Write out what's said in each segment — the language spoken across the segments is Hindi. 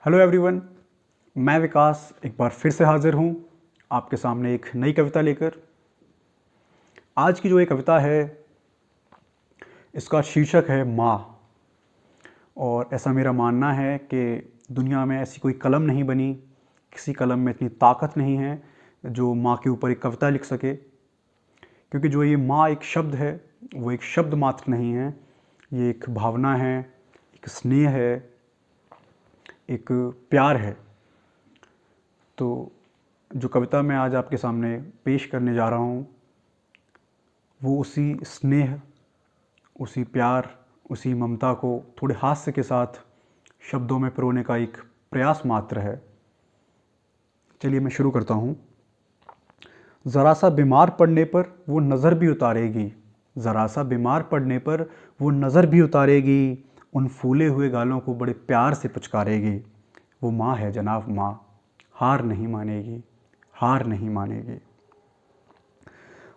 हेलो एवरीवन, मैं विकास एक बार फिर से हाजिर हूँ आपके सामने एक नई कविता लेकर। आज की जो ये कविता है इसका शीर्षक है माँ। और ऐसा मेरा मानना है कि दुनिया में ऐसी कोई कलम नहीं बनी, किसी कलम में इतनी ताकत नहीं है जो माँ के ऊपर एक कविता लिख सके। क्योंकि जो ये माँ एक शब्द है वो एक शब्द मात्र नहीं है, ये एक भावना है, एक स्नेह है, एक प्यार है। तो जो कविता मैं आज आपके सामने पेश करने जा रहा हूँ वो उसी स्नेह, उसी प्यार, उसी ममता को थोड़े हास्य के साथ शब्दों में पिरोने का एक प्रयास मात्र है। चलिए मैं शुरू करता हूँ। ज़रा सा बीमार पड़ने पर वो नज़र भी उतारेगी, ज़रा सा बीमार पड़ने पर वो नज़र भी उतारेगी, उन फूले हुए गालों को बड़े प्यार से पुचकारेगी। वो माँ है जनाब माँ, हार नहीं मानेगी, हार नहीं मानेगी।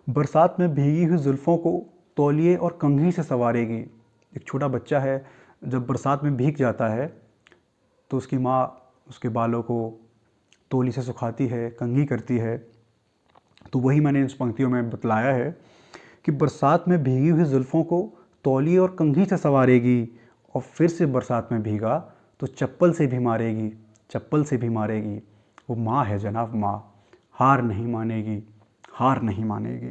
बरसात में भीगी हुई जुल्फ़ों को तौलिए और कंघी से संवारेगी। एक छोटा बच्चा है, जब बरसात में भीग जाता है तो उसकी माँ उसके बालों को तौली से सुखाती है, कंघी करती है। तो वही मैंने इस पंक्तियों में बतलाया है कि बरसात में भीगी हुई जुल्फ़ों को तौलिए और कंघी से संवारेगी, और फिर से बरसात में भीगा तो चप्पल से भी मारेगी, चप्पल से भी मारेगी। वो माँ है जनाब माँ, हार नहीं मानेगी, हार नहीं मानेगी।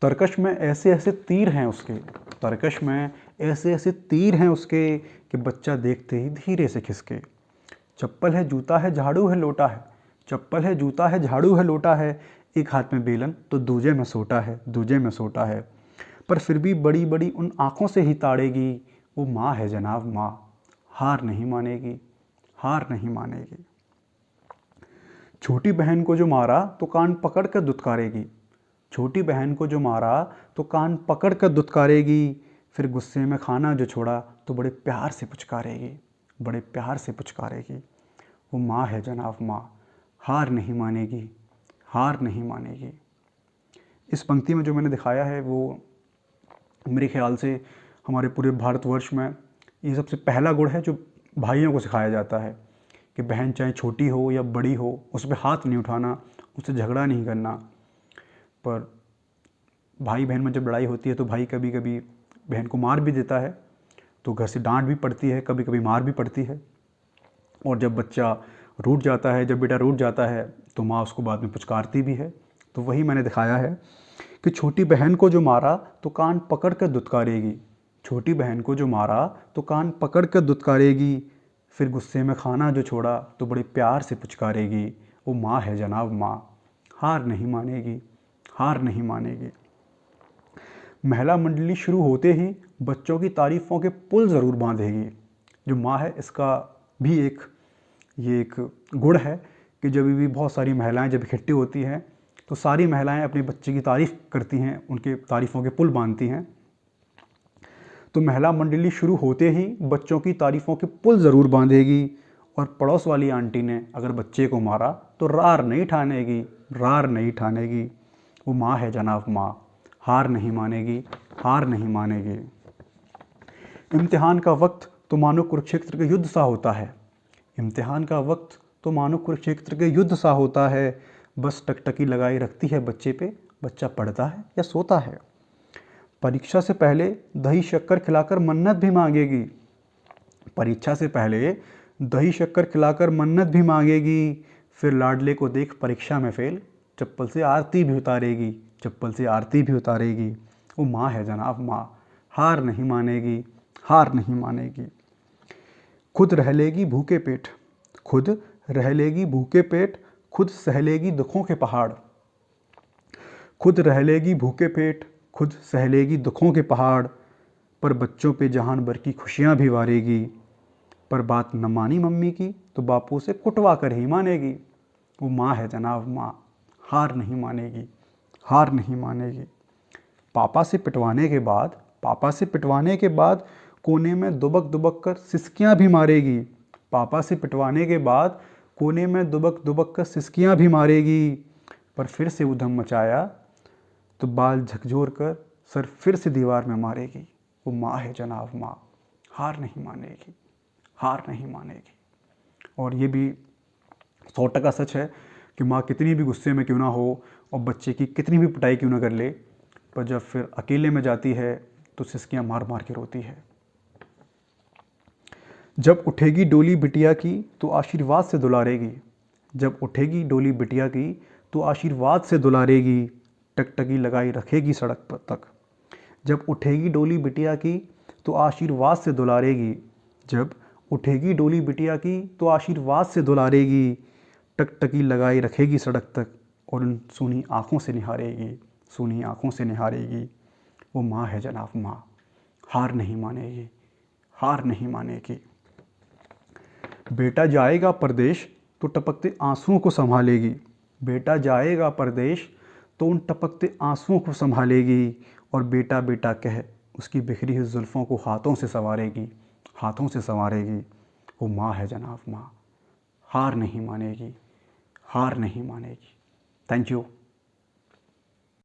तरकश में ऐसे ऐसे तीर हैं उसके, तरकश में ऐसे ऐसे तीर हैं उसके कि बच्चा देखते ही धीरे से खिसके। चप्पल है, जूता है, झाड़ू है, लोटा है, चप्पल है, जूता है, झाड़ू है, लोटा है, एक हाथ में बेलन तो दूजे में सोटा है, दूजे में सोटा है। पर फिर भी बड़ी बड़ी उन आँखों से ही ताड़ेगी। वो माँ है जनाब माँ, हार नहीं मानेगी, हार नहीं मानेगी। छोटी बहन को जो मारा तो कान पकड़ कर दुत्कारेगी, छोटी बहन को जो मारा तो कान पकड़ कर दुत्कारेगी, फिर गुस्से में खाना जो छोड़ा तो बड़े प्यार से पुचकारेगी, बड़े प्यार से पुचकारेगी। वो माँ है जनाब माँ, हार नहीं मानेगी, हार नहीं मानेगी। इस पंक्ति में जो मैंने दिखाया है वो मेरे ख्याल से हमारे पूरे भारतवर्ष में ये सबसे पहला गुण है जो भाइयों को सिखाया जाता है कि बहन चाहे छोटी हो या बड़ी हो उस पर हाथ नहीं उठाना, उससे झगड़ा नहीं करना। पर भाई बहन में जब लड़ाई होती है तो भाई कभी कभी बहन को मार भी देता है, तो घर से डांट भी पड़ती है, कभी कभी मार भी पड़ती है। और जब बच्चा रूठ जाता है, जब बेटा रूठ जाता है तो माँ उसको बाद में पुचकारती भी है। तो वही मैंने दिखाया है कि छोटी बहन को जो मारा तो कान पकड़ कर दुत्कारेगी, छोटी बहन को जो मारा तो कान पकड़ कर दुत्कारेगी, फिर गुस्से में खाना जो छोड़ा तो बड़े प्यार से पुचकारेगी। वो माँ है जनाब माँ, हार नहीं मानेगी, हार नहीं मानेगी। महिला मंडली शुरू होते ही बच्चों की तारीफ़ों के पुल ज़रूर बांधेगी। जो माँ है इसका भी एक गुण है कि जब भी बहुत सारी महिलाएं जब इकट्ठी होती हैं तो सारी महिलाएं अपने बच्चे की तारीफ़ करती हैं, उनके तारीफ़ों के पुल बांधती हैं। तो महिला मंडली शुरू होते ही बच्चों की तारीफ़ों के पुल ज़रूर बांधेगी, और पड़ोस वाली आंटी ने अगर बच्चे को मारा तो रार नहीं ठानेगी, रार नहीं ठानेगी। वो माँ है जनाब माँ, हार नहीं मानेगी, हार नहीं मानेगी। इम्तिहान का वक्त तो मानो कुरुक्षेत्र के युद्ध सा होता है, इम्तिहान का वक्त तो मानो कुरुक्षेत्र के युद्ध सा होता है। बस टकटकी लगाई रखती है बच्चे पे, बच्चा पढ़ता है या सोता है। परीक्षा से पहले दही शक्कर खिलाकर मन्नत भी मांगेगी, परीक्षा से पहले दही शक्कर खिलाकर मन्नत भी मांगेगी। फिर लाडले को देख परीक्षा में फेल, चप्पल से आरती भी उतारेगी, चप्पल से आरती भी उतारेगी। वो माँ है जनाब माँ, हार नहीं मानेगी, हार नहीं मानेगी। खुद रह लेगी भूखे पेट, खुद रह लेगी भूखे पेट, खुद सह लेगी दुखों के पहाड़, खुद रह लेगी भूखे पेट, खुद सह लेगी दुखों के पहाड़। पर बच्चों पे जहान भर की खुशियाँ भी वारेगी, पर बात न मानी मम्मी की तो बापू से कुटवा कर ही मानेगी। वो माँ है जनाब माँ, हार नहीं मानेगी, हार नहीं मानेगी। पापा से पिटवाने के बाद, पापा से पिटवाने के बाद कोने में दुबक दुबक कर सिसकियाँ भी मारेगी, पापा से पिटवाने के बाद कोने में दुबक दुबक कर सिसकियाँ भी मारेगी। पर फिर से उधम मचाया तो बाल झकझोर कर सर फिर से दीवार में मारेगी। वो माँ है जनाब माँ, हार नहीं मानेगी, हार नहीं मानेगी। और ये भी 100% सच है कि माँ कितनी भी गुस्से में क्यों ना हो और बच्चे की कितनी भी पिटाई क्यों ना कर ले, पर जब फिर अकेले में जाती है तो सिसकियाँ मार मार के रोती है। जब उठेगी डोली बिटिया की तो आशीर्वाद से दुलारेगी, जब उठेगी डोली बिटिया की तो आशीर्वाद से दुलारेगी, टकटकी लगाई रखेगी सड़क पर तक। जब उठेगी डोली बिटिया की तो आशीर्वाद से दुलारेगी, जब उठेगी डोली बिटिया की तो आशीर्वाद से दुलारेगी, टकटकी लगाई रखेगी सड़क तक और उन सूनी आँखों से निहारेगी, सूनी आँखों से निहारेगी। वो माँ है जनाब माँ, हार नहीं मानेगी, हार नहीं मानेगी। बेटा जाएगा परदेश तो टपकते आंसुओं को संभालेगी, बेटा जाएगा परदेश तो उन टपकते आंसुओं को संभालेगी और बेटा बेटा कह उसकी बिखरी हुई जुल्फ़ों को हाथों से संवारेगी, हाथों से संवारेगी। वो माँ है जनाब माँ, हार नहीं मानेगी, हार नहीं मानेगी। Thank you.